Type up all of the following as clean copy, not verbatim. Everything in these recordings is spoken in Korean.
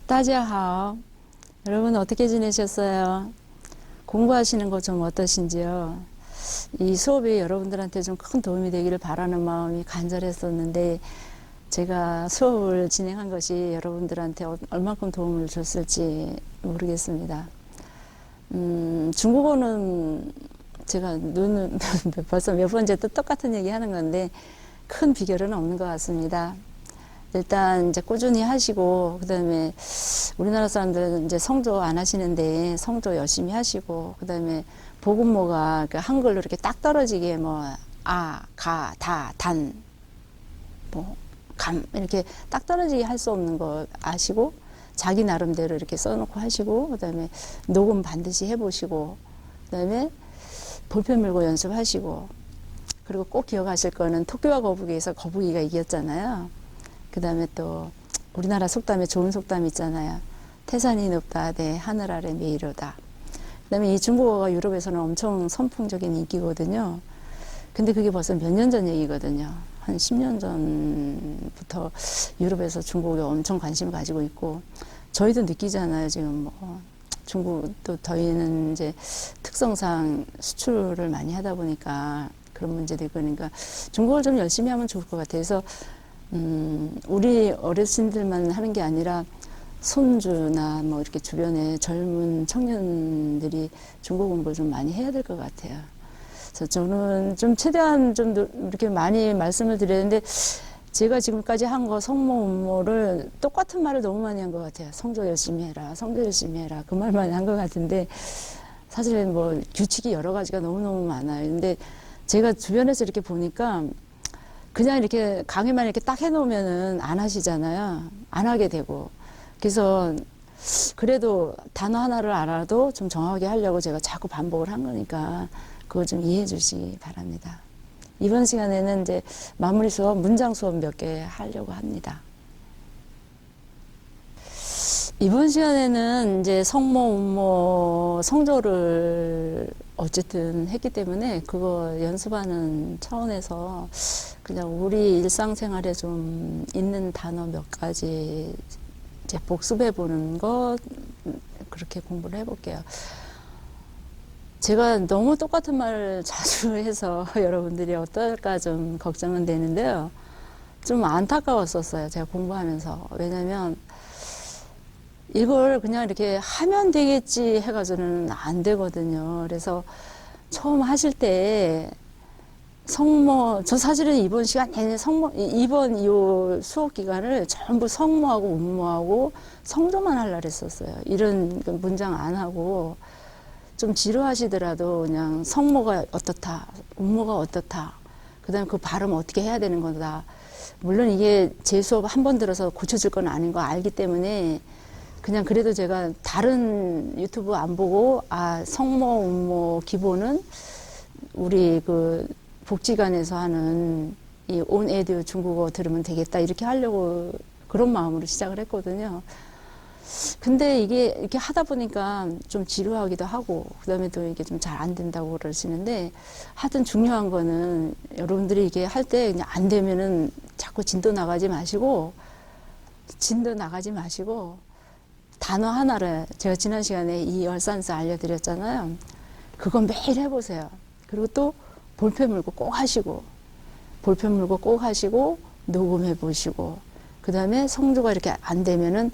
大家好. 여러분 어떻게 지내셨어요? 공부하시는 거 좀 어떠신지요? 이 수업이 여러분들한테 좀 큰 도움이 되기를 바라는 마음이 간절했었는데 제가 수업을 진행한 것이 여러분들한테 얼마큼 도움을 줬을지 모르겠습니다. 중국어는 제가 벌써 몇 번째 또 똑같은 얘기 하는 건데 큰 비결은 없는 것 같습니다. 일단 이제 꾸준히 하시고, 그 다음에 우리나라 사람들은 이제 성조 안 하시는데 성조 열심히 하시고, 그 다음에 복음모가 한글로 이렇게 딱 떨어지게 가, 다, 단, 감 이렇게 딱 떨어지게 할 수 없는 거 아시고, 자기 나름대로 이렇게 써놓고 하시고, 그 다음에 녹음 반드시 해보시고, 그 다음에 볼펜 물고 연습하시고, 그리고 꼭 기억하실 거는 토끼와 거북이에서 거북이가 이겼잖아요. 그 다음에 또 우리나라 속담에 좋은 속담 있잖아요. 태산이 높다 대 하늘 아래 메이로다. 그 다음에 이 중국어가 유럽에서는 엄청 선풍적인 인기거든요. 근데 그게 벌써 몇 년 전 얘기거든요. 한 10년 전부터 유럽에서 중국에 엄청 관심을 가지고 있고, 저희도 느끼잖아요. 지금 중국도 저희는 이제 특성상 수출을 많이 하다 보니까 그런 문제도 있고, 그러니까 중국어를 좀 열심히 하면 좋을 것 같아요. 그래서 우리 어르신들만 하는 게 아니라 손주나 이렇게 주변에 젊은 청년들이 중국 공부를 좀 많이 해야 될 것 같아요. 그래서 저는 좀 최대한 좀 이렇게 많이 말씀을 드렸는데, 제가 지금까지 한 거 성모, 운모를 똑같은 말을 너무 많이 한 것 같아요. 성조 열심히 해라, 성조 열심히 해라. 그 말만 한 것 같은데, 사실은 규칙이 여러 가지가 너무너무 많아요. 근데 제가 주변에서 이렇게 보니까 그냥 이렇게 강의만 이렇게 딱 해놓으면은 안 하시잖아요. 안 하게 되고. 그래서 그래도 단어 하나를 알아도 좀 정확하게 하려고 제가 자꾸 반복을 한 거니까 그거 좀 이해해 주시기 바랍니다. 이번 시간에는 이제 마무리 수업, 문장 수업 몇 개 하려고 합니다. 이번 시간에는 이제 성모, 운모, 성조를 어쨌든 했기 때문에 그거 연습하는 차원에서 그냥 우리 일상생활에 좀 있는 단어 몇 가지 이제 복습해 보는 거 그렇게 공부를 해볼게요. 제가 너무 똑같은 말을 자주 해서 여러분들이 어떨까 좀 걱정은 되는데요. 좀 안타까웠었어요. 제가 공부하면서. 왜냐면 이걸 그냥 이렇게 하면 되겠지 해가지고는 안 되거든요. 그래서 처음 하실 때 성모, 저 사실은 이번 시간 내내 이번 이 수업 기간을 전부 성모하고 운모하고 성조만 하려고 했었어요. 이런 문장 안 하고 좀 지루하시더라도 그냥 성모가 어떻다, 운모가 어떻다, 그 다음에 그 발음 어떻게 해야 되는 거다. 물론 이게 제 수업 한 번 들어서 고쳐질 건 아닌 거 알기 때문에 그냥 그래도 제가 다른 유튜브 안 보고 성모, 운모 기본은 우리 그 복지관에서 하는 이 온에듀 중국어 들으면 되겠다 이렇게 하려고 그런 마음으로 시작을 했거든요. 근데 이게 이렇게 하다 보니까 좀 지루하기도 하고, 그 다음에 또 이게 좀 잘 안 된다고 그러시는데, 하여튼 중요한 거는 여러분들이 이게 할 때 그냥 안 되면은 자꾸 진도 나가지 마시고, 단어 하나를 제가 지난 시간에 이 열산스 알려드렸잖아요. 그거 매일 해보세요. 그리고 또 볼펜 물고 꼭 하시고, 녹음해 보시고, 그 다음에 성조가 이렇게 안 되면은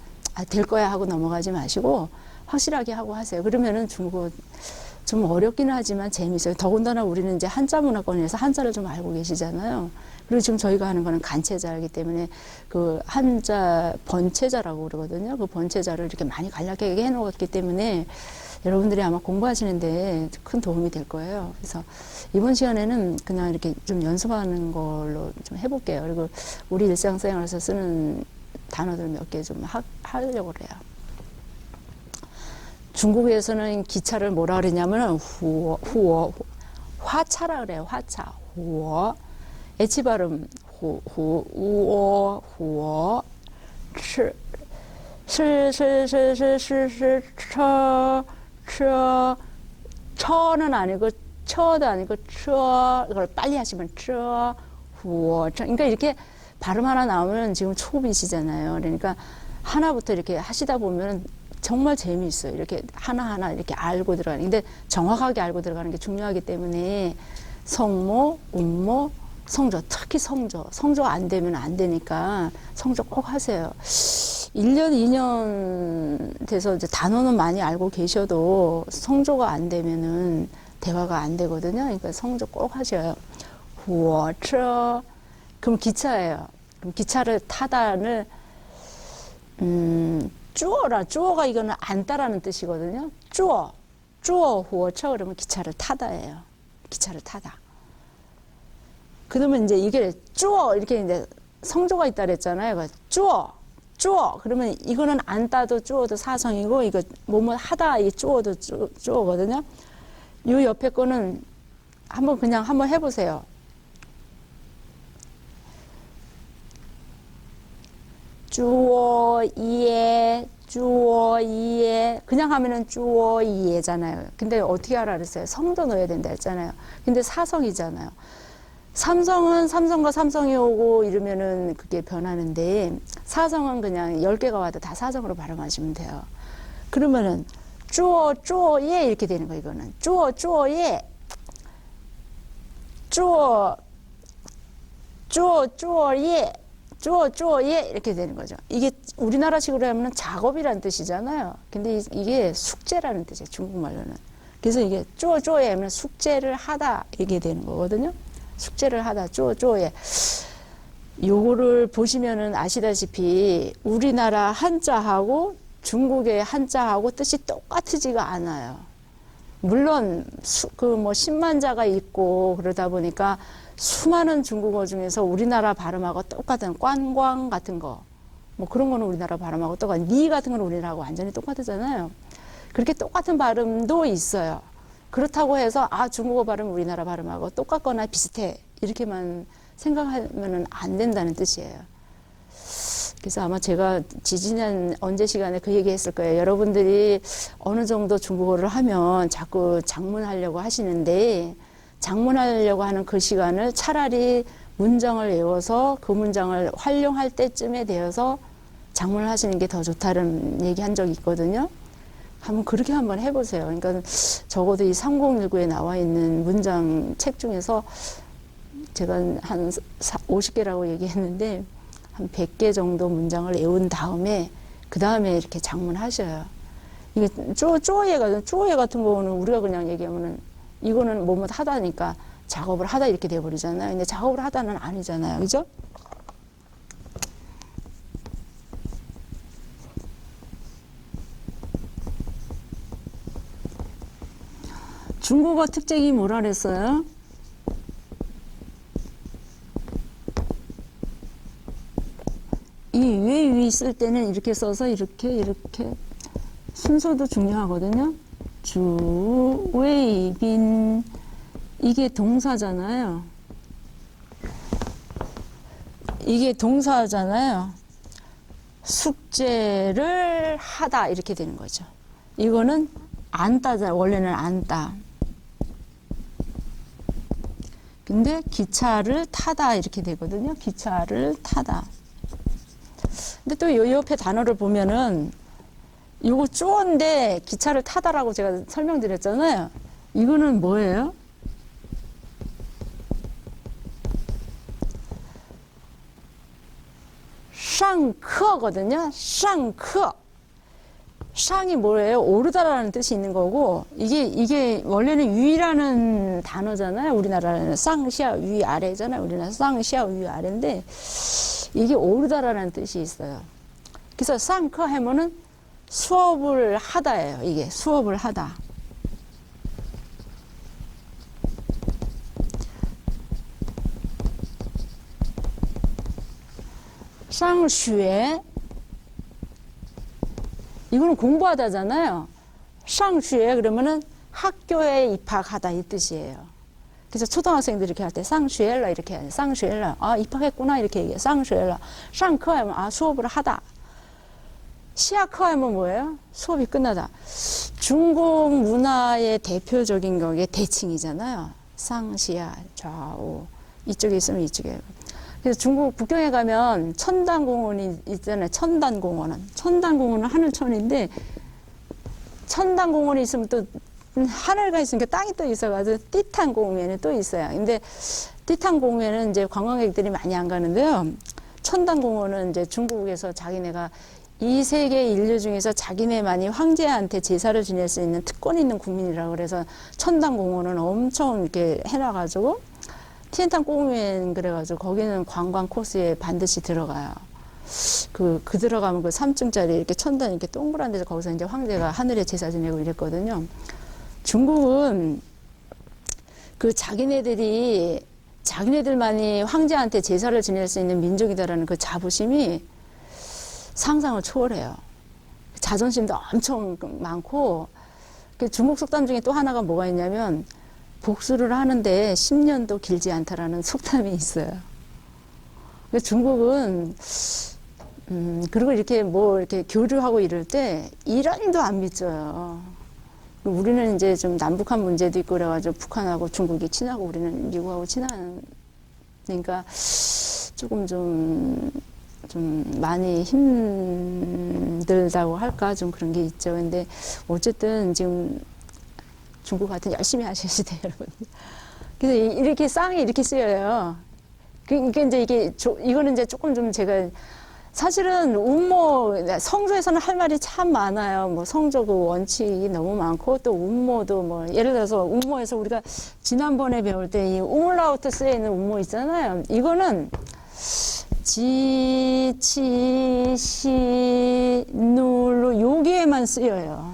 될 거야 하고 넘어가지 마시고 확실하게 하고 하세요. 그러면은 중국어 좀 어렵기는 하지만 재미있어요. 더군다나 우리는 이제 한자 문화권에서 한자를 좀 알고 계시잖아요. 그리고 지금 저희가 하는 거는 간체자이기 때문에 그 한자 번체자라고 그러거든요. 그 번체자를 이렇게 많이 간략하게 해놓았기 때문에 여러분들이 아마 공부하시는데 큰 도움이 될 거예요. 그래서 이번 시간에는 그냥 이렇게 좀 연습하는 걸로 좀 해볼게요. 그리고 우리 일상생활에서 쓰는 단어들 몇 개 좀 하려고 그래요. 중국에서는 기차를 뭐라 그러냐면 화차라 그래요. 화차. 후어. 애치 발음 우어 후어 처는 아니고 처도 아니고 이걸 빨리 하시면 후어. 그러니까 이렇게 발음 하나 나오면 지금 초급이시잖아요. 그러니까 하나부터 이렇게 하시다 보면 정말 재미있어요. 이렇게 하나하나 이렇게 알고 들어가는. 근데 정확하게 알고 들어가는 게 중요하기 때문에 성모, 운모, 성조, 특히 성조. 성조가 안 되면 안 되니까 성조 꼭 하세요. 1년, 2년 돼서 이제 단어는 많이 알고 계셔도 성조가 안 되면은 대화가 안 되거든요. 그러니까 성조 꼭 하셔요.火车. 그럼 기차예요. 그럼 기차를 타다를, 쭈어라. 쭈어가 이거는 앉다라는 뜻이거든요. 쭈어. 쭈어, 火车 그러면 기차를 타다예요. 기차를 타다. 그러면 이제 이게 쭈어 이렇게 이제 성조가 있다 그랬잖아요. 쭈어. 쭈어. 그러면 이거는 앉다도 쭈어도 사성이고, 이거 뭐뭐 하다 이 쭈어도 쭈어거든요. 요 옆에 거는 그냥 한번 해보세요. 쭈어이에, 쭈어이에. 그냥 하면은 쭈어이에잖아요. 근데 어떻게 하라 그랬어요? 성도 넣어야 된다 했잖아요. 근데 사성이잖아요. 삼성은 삼성과 삼성이 오고 이러면은 그게 변하는데, 사성은 그냥 10개가 와도 다 사성으로 발음하시면 돼요. 그러면은 쭈어, 쭈어예 이렇게 되는 거예요. 이거는 쭈어, 쭈어예. 쭈어, 쭈어, 쭈어예. 쭈어, 쭈어예 이렇게 되는 거죠. 이게 우리나라식으로 하면 작업이라는 뜻이잖아요. 근데 이게 숙제라는 뜻이에요. 중국말로는. 그래서 이게 쭈어, 쭈어예 하면 숙제를 하다 이렇게 되는 거거든요. 숙제를 하다, 쭈어, 쭈어예. 요거를 보시면은 아시다시피 우리나라 한자하고 중국의 한자하고 뜻이 똑같지가 않아요. 물론 뭐 10만자가 있고 그러다 보니까 수많은 중국어 중에서 우리나라 발음하고 똑같은 꽌광 같은 거, 뭐 그런 거는 우리나라 발음하고 똑같은, 니 같은 거는 우리나라하고 완전히 똑같잖아요. 그렇게 똑같은 발음도 있어요. 그렇다고 해서 중국어 발음 우리나라 발음하고 똑같거나 비슷해 이렇게만 생각하면은 안 된다는 뜻이에요. 그래서 아마 제가 지지난 언제 시간에 그 얘기 했을 거예요. 여러분들이 어느 정도 중국어를 하면 자꾸 작문하려고 하시는데, 작문하려고 하는 그 시간을 차라리 문장을 외워서 그 문장을 활용할 때쯤에 되어서 작문을 하시는 게 더 좋다는 얘기 한 적이 있거든요. 그렇게 한번 해보세요. 그러니까 적어도 이 3019에 나와 있는 문장 책 중에서 제가 한 50개라고 얘기했는데, 한 100개 정도 문장을 외운 다음에 그 다음에 이렇게 작문하셔요. 이게 쪼예 같은 거는 우리가 그냥 얘기하면은 이거는 뭐뭐 하다니까 작업을 하다 이렇게 돼버리잖아요. 근데 작업을 하다는 아니잖아요. 그죠? 중국어 특징이 뭐라 그랬어요? 이 위 쓸 때는 이렇게 써서 이렇게 순서도 중요하거든요. 주, 웨이, 빈, 이게 동사잖아요. 이게 동사잖아요. 숙제를 하다 이렇게 되는 거죠. 이거는 앉다잖아요. 원래는 앉다. 근데 기차를 타다 이렇게 되거든요. 기차를 타다. 근데 또 요 옆에 단어를 보면은 이거 쪼인데 기차를 타다라고 제가 설명드렸잖아요. 이거는 뭐예요? 샹커거든요. 샹커. 샹이 뭐예요? 오르다라는 뜻이 있는 거고, 이게 원래는 위라는 단어잖아요. 우리나라는 쌍시아 위 아래잖아요. 우리나라 쌍시아 위 아래인데 이게 오르다라는 뜻이 있어요. 그래서 쌍커 하면은 수업을 하다예요. 이게 수업을 하다. 쌍슈에, 이거는 공부하다잖아요. 쌍슈에 그러면은 학교에 입학하다 이 뜻이에요. 그래서 초등학생들이 이렇게 할 때 쌍슈엘라 이렇게 해요. 쌍슈엘라. 입학했구나 이렇게 얘기해요. 쌍슈엘라. 쌍커 하면 수업을 하다. 시아커 하면 뭐예요? 수업이 끝나다. 중국 문화의 대표적인 게 대칭이잖아요. 쌍시아, 좌우. 이쪽에 있으면 이쪽에. 그래서 중국 북경에 가면 천단공원이 있잖아요. 천단공원은 하늘천인데 천단공원이 있으면 또 하늘가 있으니까 땅이 또 있어가지고 띠탄공원이 또 있어요. 근데 띠탄공원은 이제 관광객들이 많이 안 가는데요. 천단공원은 이제 중국에서 자기네가 이 세계 인류 중에서 자기네만이 황제한테 제사를 지낼 수 있는 특권 있는 국민이라고 그래서 천단공원은 엄청 이렇게 해놔가지고 티엔탄공원 그래가지고 거기는 관광 코스에 반드시 들어가요. 그 들어가면 그 3층짜리 이렇게 천단 이렇게 동그란 데서 거기서 이제 황제가 하늘에 제사 지내고 이랬거든요. 중국은 그 자기네들만이 황제한테 제사를 지낼 수 있는 민족이다라는 그 자부심이 상상을 초월해요. 자존심도 엄청 많고, 중국 속담 중에 또 하나가 뭐가 있냐면, 복수를 하는데 10년도 길지 않다라는 속담이 있어요. 중국은, 그리고 이렇게 이렇게 교류하고 이럴 때, 이란도 안 믿어요. 우리는 이제 좀 남북한 문제도 있고 그래가지고 북한하고 중국이 친하고 우리는 미국하고 친하니까 조금 좀 많이 힘들다고 할까 좀 그런 게 있죠. 근데 어쨌든 지금 중국 같은 열심히 하셔야 돼요, 여러분. 그래서 이렇게 쌍이 이렇게 쓰여요. 그러니까 이제 이거는 이제 조금 좀 제가 사실은 성조에서는 할 말이 참 많아요. 뭐 성조 그 원칙이 너무 많고 또 운모도 뭐 예를 들어서 운모에서 우리가 지난번에 배울 때 이 우물라우트 쓰여 있는 운모 있잖아요. 이거는 지, 치, 시, 누로 여기에만 쓰여요.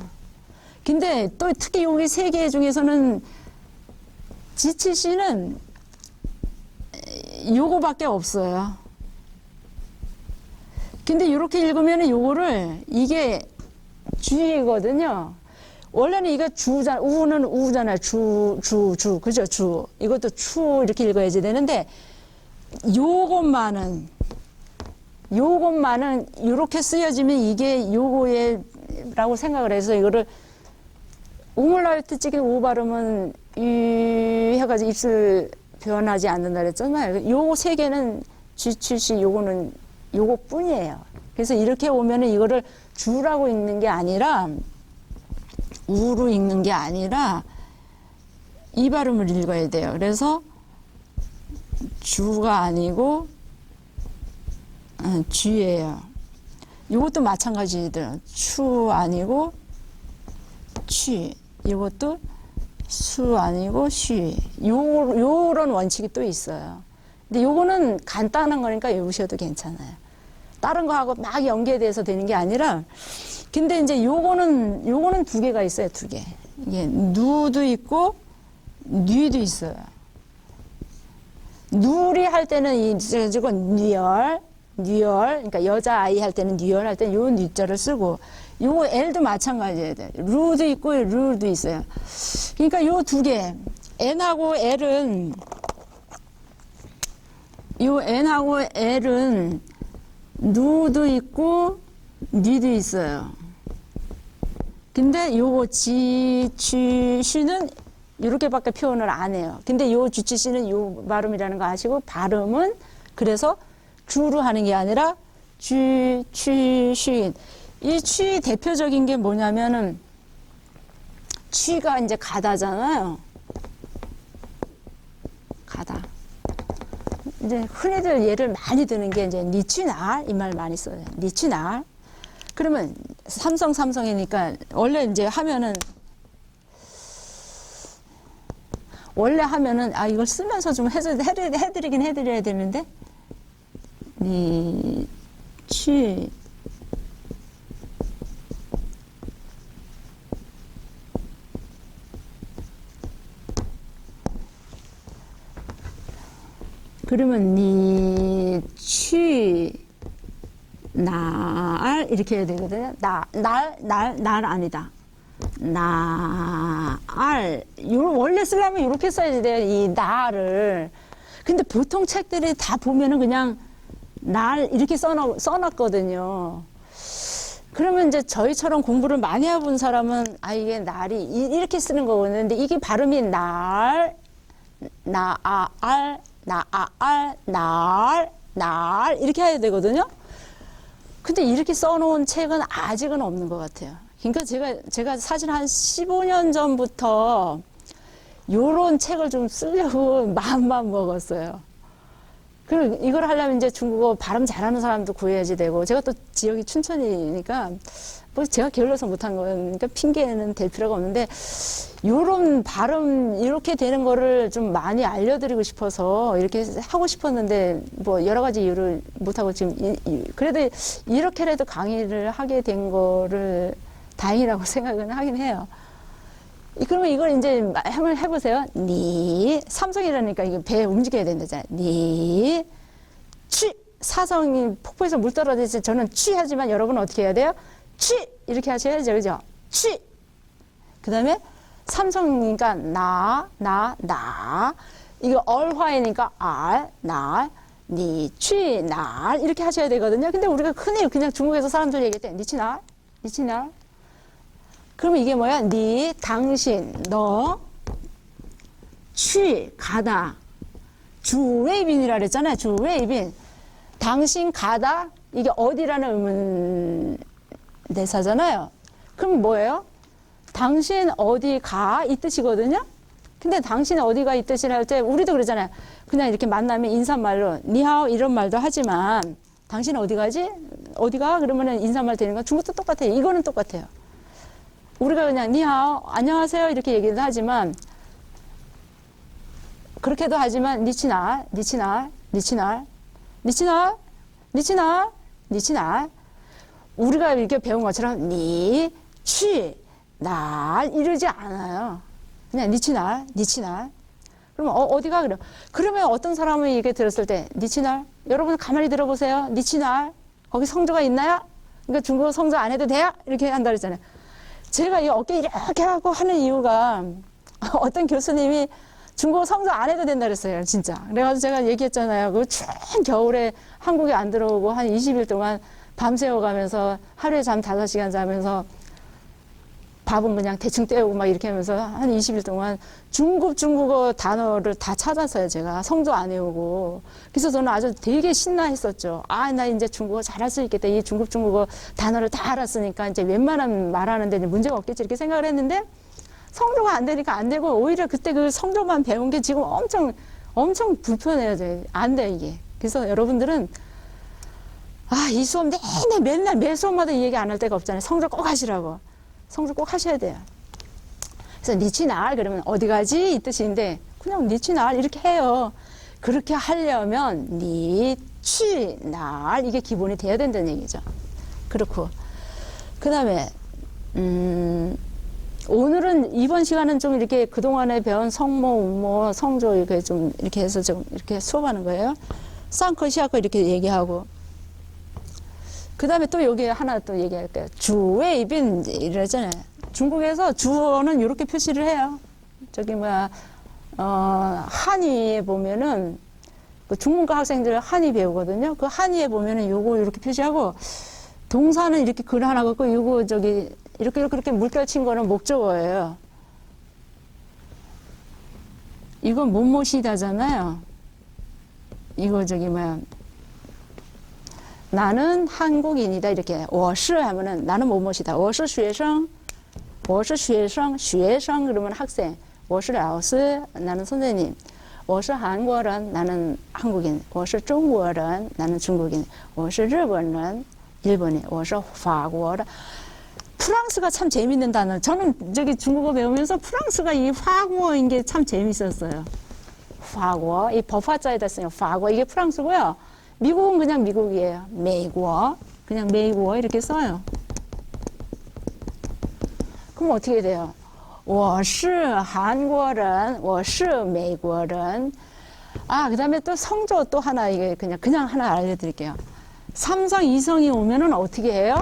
근데 또 특히 여기 세 개 중에서는 지, 치, 시는 요거밖에 없어요. 근데 이렇게 읽으면 요거를 이게 주이거든요. 원래는 이거 주잖아. 우는 우잖아요. 주. 그죠? 주. 이것도 추 이렇게 읽어야지 되는데 요것만은 이렇게 쓰여지면 이게 요거에라고 생각을 해서 이거를 우물라이트 찍기 우 발음은 이 해가지고 입술 변하지 않는다 그랬잖아요. 요 세 개는 쥐취시 요거는 요거뿐이에요. 그래서 이렇게 오면은 이거를 주라고 읽는 게 아니라 우로 읽는 게 아니라 이 발음을 읽어야 돼요. 그래서 주가 아니고 쥐예요. 이것도 마찬가지더라고요. 추 아니고 취. 이것도 수 아니고 쉬. 요런 원칙이 또 있어요. 근데 요거는 간단한 거니까 외우셔도 괜찮아요. 다른 거하고 막 연계돼서 되는 게 아니라, 근데 이제 요거는 두 개가 있어요, 두 개. 이게 누도 있고, 뉘도 있어요. 누리 할 때는 이거 뉘얼, 그러니까 여자아이 할 때는 뉘얼 할 때는 요 뉘자를 쓰고, 요 L도 마찬가지예요. 루도 있고, 룰도 있어요. 그러니까 요 두 개, N하고 L은, 요 N하고 L은 누도 있고 니도 있어요. 근데 요거 지, 취, 시는 이렇게밖에 표현을 안 해요. 근데 요 쥐, 취, 시는 요 발음이라는 거 아시고 발음은 그래서 주로 하는 게 아니라 쥐, 취, 시. 이 취 대표적인 게 뭐냐면은 취가 이제 가다잖아요. 가다. 이제 흔히들 예를 많이 드는 게 이제 니취날 이 말 많이 써요. 니취날. 그러면 삼성이니까 원래 이제 하면은 이걸 쓰면서 좀 해드리긴 해드려야 되는데 니취 그러면 날 이렇게 해야 되거든요. 날 아니다. 원래 쓰려면 이렇게 써야지 돼요. 이 날을. 근데 보통 책들이 다 보면은 그냥 날 이렇게 써놨거든요. 그러면 이제 저희처럼 공부를 많이 해본 사람은 이게 날이 이렇게 쓰는 거거든요. 근데 이게 발음이 날 날 이렇게 해야 되거든요. 근데 이렇게 써놓은 책은 아직은 없는 것 같아요. 그러니까 제가 사실 한 15년 전부터 요런 책을 좀 쓰려고 마음만 먹었어요. 그리고 이걸 하려면 이제 중국어 발음 잘하는 사람도 구해야지 되고, 제가 또 지역이 춘천이니까, 뭐 제가 게을러서 못한 거니까 핑계는 될 필요가 없는데, 요런 발음, 이렇게 되는 거를 좀 많이 알려드리고 싶어서 이렇게 하고 싶었는데, 뭐 여러 가지 이유를 못하고 지금, 그래도 이렇게라도 강의를 하게 된 거를 다행이라고 생각은 하긴 해요. 그러면 이걸 이제 한번 해보세요. 니 삼성이라니까 이게 배 움직여야 된다잖아요. 니 취 사성이 폭포에서 물 떨어질 때 저는 취 하지만 여러분은 어떻게 해야 돼요? 취 이렇게 하셔야죠, 그죠? 취. 그다음에 삼성이니까 나 이거 얼화이니까 날 니 취 날 이렇게 하셔야 되거든요. 근데 우리가 흔히 그냥 중국에서 사람들 얘기할 때 니치 날 그러면 이게 뭐야? 니, 당신, 너, 취, 가다. 주웨이빈이라 그랬잖아요. 주웨이빈. 당신, 가다. 이게 어디라는 의문 대사잖아요. 그럼 뭐예요? 당신 어디 가? 이 뜻이거든요. 근데 당신 어디가 이 뜻이라 할 때 우리도 그러잖아요. 그냥 이렇게 만나면 인사말로 니하오 이런 말도 하지만 당신 어디 가지? 어디가? 그러면은 인사말 되는 건 중국도 똑같아요. 이거는 똑같아요. 우리가 그냥 니하오 안녕하세요 이렇게 얘기를 하지만 그렇게도 하지만 니치날 우리가 이렇게 배운 것처럼 니, 취, 날 이러지 않아요. 그냥 니치날 그러면 어디가 그래? 그러면 어떤 사람이 이게 들었을 때 니치날 여러분 가만히 들어보세요. 니치날 거기 성조가 있나요? 그러니까 중국어 성조 안 해도 돼요? 이렇게 한다 그랬잖아요. 제가 이 어깨 이렇게 하고 하는 이유가 어떤 교수님이 중국어 성조 안 해도 된다 그랬어요. 진짜. 그래가지고 제가 얘기했잖아요. 그 추운 겨울에 한국에 안 들어오고 한 20일 동안 밤새워 가면서 하루에 잠 5시간 자면서 밥은 그냥 대충 때우고 막 이렇게 하면서 한 20일 동안 중국어 단어를 다 찾았어요. 제가 성조 안 외우고. 그래서 저는 아주 되게 신나했었죠. 아, 나 이제 중국어 잘할 수 있겠다. 이 중국어 단어를 다 알았으니까 이제 웬만하면 말하는데 문제가 없겠지 이렇게 생각을 했는데 성조가 안 되니까 안 되고 오히려 그때 그 성조만 배운 게 지금 엄청 불편해요. 안 돼, 이게. 그래서 여러분들은 이 수업 맨날 매 수업마다 이 얘기 안 할 데가 없잖아요. 성조 꼭 하시라고. 성조 꼭 하셔야 돼요. 그래서 니치날 그러면 어디 가지 이 뜻인데 그냥 니치날 이렇게 해요. 그렇게 하려면 니치날 이게 기본이 돼야 된다는 얘기죠. 그렇고 그 다음에 오늘은 이번 시간은 좀 이렇게 그동안에 배운 성모, 운모, 성조 이렇게 좀 이렇게 해서 좀 이렇게 수업하는 거예요. 쌍커, 시아커 이렇게 얘기하고 그 다음에 또 여기 하나 또 얘기할게요. 주웨이빈 이러잖아요. 중국에서 주어는 이렇게 표시를 해요. 저기 한의에 보면은 그 중문과 학생들 한의 배우거든요. 그 한의에 보면은 요거 이렇게 표시하고 동사는 이렇게 글 하나 갖고 요거 저기 이렇게 물결 친 거는 목적어예요. 이건 못못이다잖아요. 이거 저기 나는 한국인이다 이렇게 我是 하면은 나는 뭐뭐이다. 我是学生 그러면 학생. 我是老师 나는 선생님. 我是韩国人 나는 한국인. 我是中国人 나는 중국인. 我是日本人 일본인. 我是法国人 프랑스가 참 재밌는 단어. 저는 저기 중국어 배우면서 프랑스가 이 화고인 게 참 재밌었어요. 화고 이 법화자에다 쓰는 화고 이게 프랑스고요. 미국은 그냥 미국이에요. 메이고 그냥 메이고 이렇게 써요. 그럼 어떻게 돼요? 我是韩国人,我是美国人. 그 다음에 또 성조 또 하나 이게 그냥 하나 알려드릴게요. 삼성 이성이 오면은 어떻게 해요?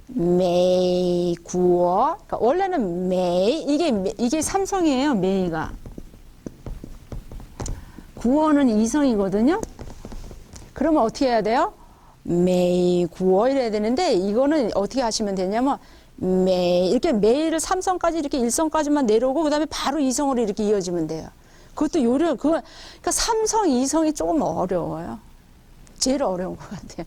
메이구어. 그러니까 원래는 메이 이게 삼성이에요. 메이가. 구어는 이성이거든요. 그러면 어떻게 해야 돼요? 메이구어 이래야 되는데 이거는 어떻게 하시면 되냐면 이렇게 메이를 삼성까지 이렇게 일성까지만 내려오고 그다음에 바로 이성으로 이렇게 이어지면 돼요. 그것도 그러니까 삼성, 이성이 조금 어려워요. 제일 어려운 것 같아요.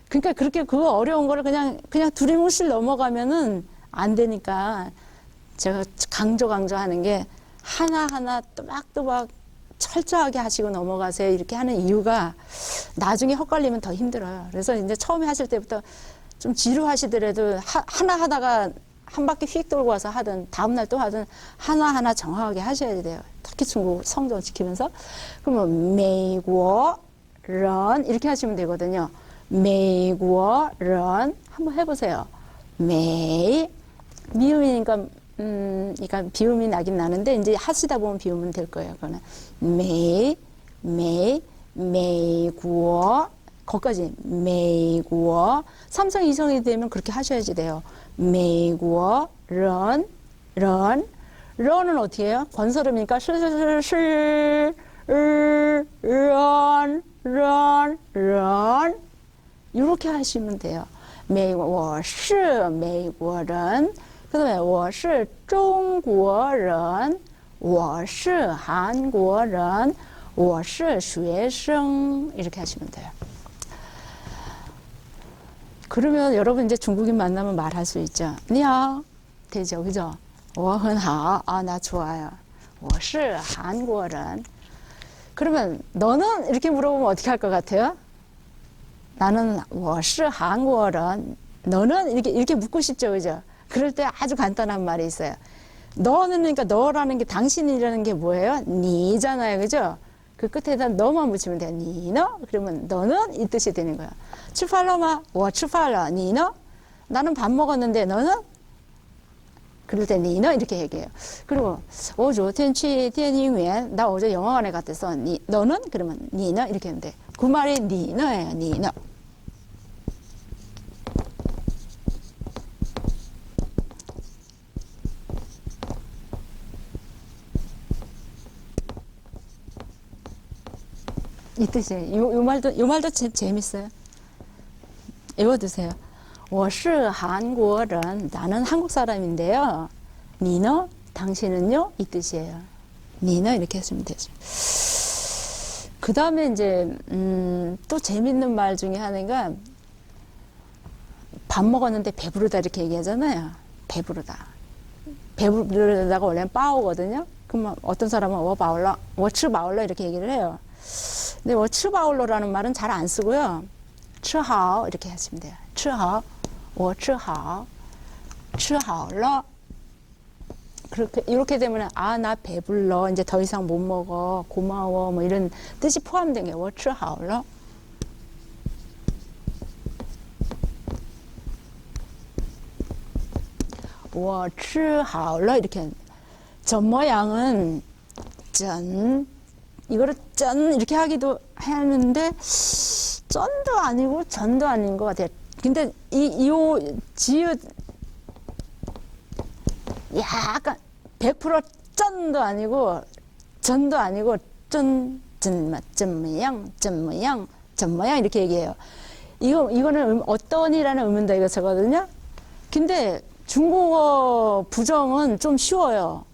그러니까 그렇게 그 어려운 거를 그냥 두리뭉실 넘어가면은 안 되니까 제가 강조하는 게 하나하나 또박또박 철저하게 하시고 넘어가세요. 이렇게 하는 이유가 나중에 헛갈리면 더 힘들어요. 그래서 이제 처음에 하실 때부터 좀 지루하시더라도 하나 하다가 한 바퀴 휙 돌고 와서 하든 다음날 또 하든 하나하나 정확하게 하셔야 돼요. 특히 중국 성경 지키면서. 그러면美国人이렇게 하시면 되거든요. 美国人한번 해보세요. 美 미음이니까 그러니까 비음이 나긴 나는데 이제 하시다 보면 비음은 될 거예요. 그거는 美国거기까지 美国 삼성 이성이 되면 그렇게 하셔야지 돼요. 美国人 런은 어떻게 해요? 건설음이니까 런 이렇게 하시면 돼요. 我是美国人 그 다음에 我是中国人我是韩国人我是学生 이렇게 하시면 돼요. 그러면 여러분 이제 중국인 만나면 말할 수 있죠. 你好 되죠, 그죠? 我很好 아, 나 좋아요. 我是韩国人 그러면 너는 이렇게 물어보면 어떻게 할 것 같아요? 나는 我是韩国人 너는 이렇게 묻고 싶죠, 그죠? 그럴 때 아주 간단한 말이 있어요. 너는 그러니까 너라는 게 당신이라는 게 뭐예요? 니잖아요, 그죠? 그 끝에다 너만 붙이면 돼요. 니너? 그러면 너는 이 뜻이 되는 거야. 吃饭了吗? 我吃饭了. 니너? 나는 밥 먹었는데 너는? 그럴 때 니너 이렇게 얘기해요. 그리고 我昨天去电影院. 나 어제 영화관에 갔댔어. 너는? 그러면 니너 이렇게 하면 돼. 그 말이 니너예요. 니너. 이 뜻이에요. 요 말도 재밌어요. 외워두세요. 我是韩国人 나는 한국 사람인데요. 你呢? 당신은요? 이 뜻이에요. 你呢? 이렇게 했으면 되죠. 그 다음에 이제 또 재밌는 말 중에 하나가 밥 먹었는데 배부르다 이렇게 얘기하잖아요. 배부르다. 배부르다가 원래는 빠오거든요. 그러면 어떤 사람은 我饱了, 我吃饱了 이렇게 얘기를 해요. 근데 我吃饱了라는 말은 잘 안 쓰고요. 吃好 이렇게 하시면 돼요. 吃好, 我吃好, 吃好了. 이렇게 되면 아, 나 배불러. 이제 더 이상 못 먹어. 고마워. 뭐 이런 뜻이 포함된 게 我吃好了. 워吃好了 이렇게 전 모양은 전 이거를 전 이렇게 하기도 하는데 쩐도 아니고 전도 아닌 것 같아요. 근데 이요 지읒 약간 100% 쩐도 아니고 전도 아니고 쩐 모양 이렇게 얘기해요. 이거는 어떤이라는 의문다 이거거든요. 근데 중국어 부정은 좀 쉬워요.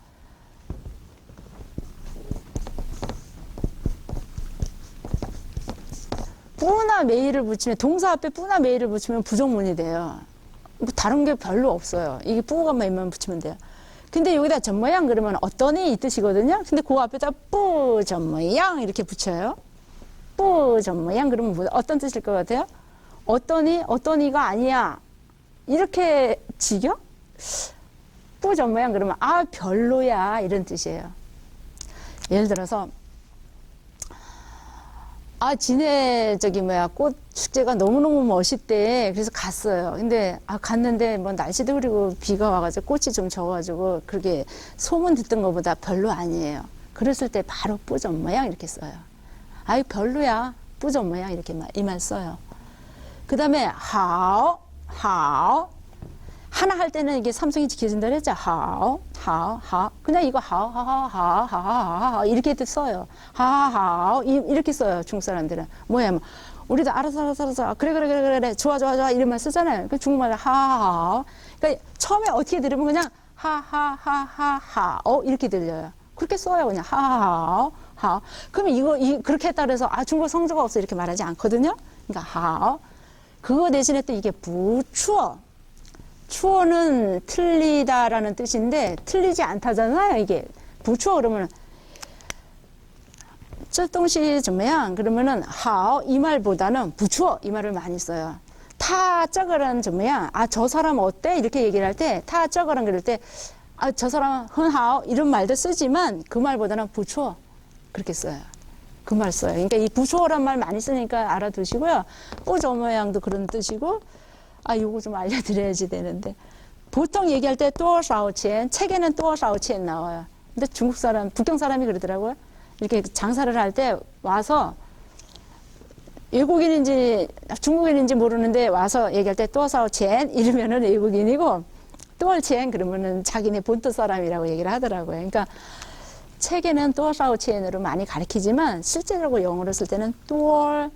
뿌나 메이를 붙이면 동사 앞에 뿌나 메이를 붙이면 부정문이 돼요. 뭐 다른 게 별로 없어요. 이게 뿌가만 있면 붙이면 돼요. 근데 여기다 전모양 그러면 어떠니 이 뜻이거든요. 근데 그 앞에다 뿌 전모양 이렇게 붙여요. 뿌 전모양 그러면 뭐 어떤 뜻일 것 같아요? 어떠니가 아니야. 이렇게 지겨? 뿌 전모양 그러면 아 별로야 이런 뜻이에요. 예를 들어서 아, 지네, 꽃 축제가 너무너무 멋있대. 그래서 갔어요. 근데, 갔는데, 뭐, 날씨도 흐리고 비가 와가지고 꽃이 좀 져가지고, 그렇게 소문 듣던 것보다 별로 아니에요. 그랬을 때 바로 뿌전 모양 이렇게 써요. 아이, 별로야. 뿌전 모양 이렇게 이 말 써요. 그 다음에, 하오. 하나 할 때는 이게 삼성이 지켜진다 그랬죠? 하오. 그냥 이거 하오 이렇게 써요. 하오 이렇게 써요. 중국 사람들은. 뭐야, 뭐. 우리도 알았어. 그래. 좋아. 이런말 쓰잖아요. 그 중국말로 하오. 그러니까 처음에 어떻게 들으면 그냥 하하하하하 이렇게 들려요. 그렇게 써요. 그냥 하하하오 하오. 그러면 그렇게 했다 그래서 중국어 성조가 없어 이렇게 말하지 않거든요. 그러니까 하오. 그거 대신에 또 이게 부추어. 추어는 틀리다라는 뜻인데 틀리지 않다잖아요. 이게 부추어 그러면 这东西怎么样? 그러면은 好 이 말보다는 不错 이 말을 많이 써요. 他这个人怎么样? 저 사람 어때? 이렇게 얘기를 할 때 他这个人그럴 때 저 사람 很好 이런 말도 쓰지만 그 말보다는 不错 그렇게 써요. 그 말 써요. 그러니까 이 不错란 말 많이 쓰니까 알아두시고요. 不怎么样도 그런 뜻이고 요거 좀 알려드려야지 되는데 보통 얘기할 때 多少钱 책에는 多少钱 나와요. 근데 중국 사람, 북경 사람이 그러더라고요. 이렇게 장사를 할 때 와서 외국인인지 중국인인지 모르는데 와서 얘기할 때 多少钱 이러면은 외국인이고 多少钱 그러면은 자기네 본토 사람이라고 얘기를 하더라고요. 그러니까 책에는 多少钱으로 많이 가리키지만 실제로 영어로 쓸 때는 多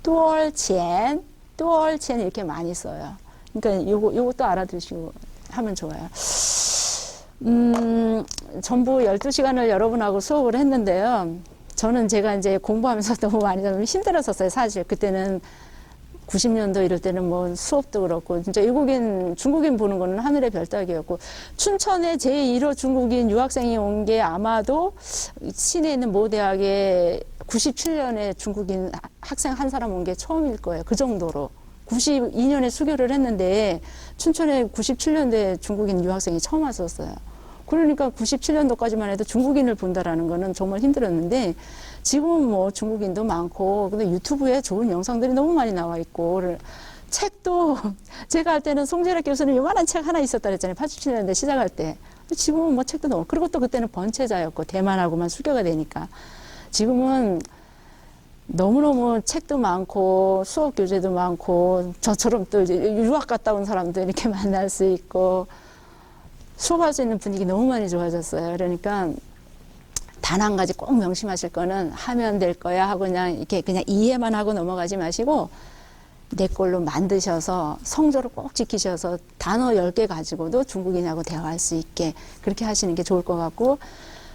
少钱이렇게 많이 써요. 그러니까 요것도 알아두시고 하면 좋아요. 전부 12시간을 여러분하고 수업을 했는데요. 저는 제가 이제 공부하면서 너무 많이 좀 힘들었었어요. 사실 그때는 90년도 이럴 때는 뭐 수업도 그렇고 진짜 중국인 보는 거는 하늘의 별 따기였고 춘천에 제1호 중국인 유학생이 온 게 아마도 시내에 있는 모 대학에 97년에 중국인 학생 한 사람 온 게 처음일 거예요. 그 정도로. 92년에 수교를 했는데 춘천에 97년도에 중국인 유학생이 처음 왔었어요. 그러니까 97년도까지만 해도 중국인을 본다라는 거는 정말 힘들었는데 지금은 뭐 중국인도 많고 근데 유튜브에 좋은 영상들이 너무 많이 나와 있고 책도 제가 할 때는 송재락 교수는 요만한 책 하나 있었다 그랬잖아요. 87년대 시작할 때. 지금은 뭐 책도 너무 그리고 또 그때는 번체자였고 대만하고만 수교가 되니까 지금은 너무너무 책도 많고 수업 교재도 많고 저처럼 또 이제 유학 갔다 온 사람도 이렇게 만날 수 있고 수업할 수 있는 분위기 너무 많이 좋아졌어요. 그러니까 단 한 가지 꼭 명심하실 거는 하면 될 거야 하고 그냥 이해만 하고 넘어가지 마시고 내 걸로 만드셔서 성조를 꼭 지키셔서 단어 10개 가지고도 중국인하고 대화할 수 있게 그렇게 하시는 게 좋을 것 같고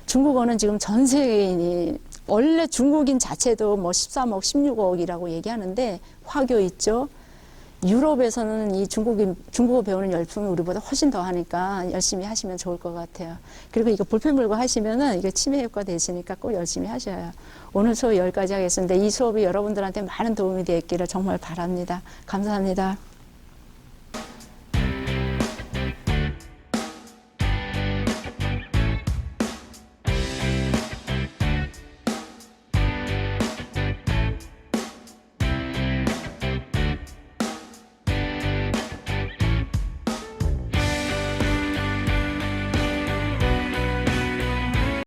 중국어는 지금 전 세계인이 원래 중국인 자체도 뭐 13억, 16억이라고 얘기하는데 화교 있죠. 유럽에서는 이 중국어 배우는 열풍이 우리보다 훨씬 더 하니까 열심히 하시면 좋을 것 같아요. 그리고 이거 볼펜 물고 하시면은 이거 치매 효과 되시니까 꼭 열심히 하셔요. 오늘 수업 여기까지 하겠습니다. 이 수업이 여러분들한테 많은 도움이 되었기를 정말 바랍니다. 감사합니다.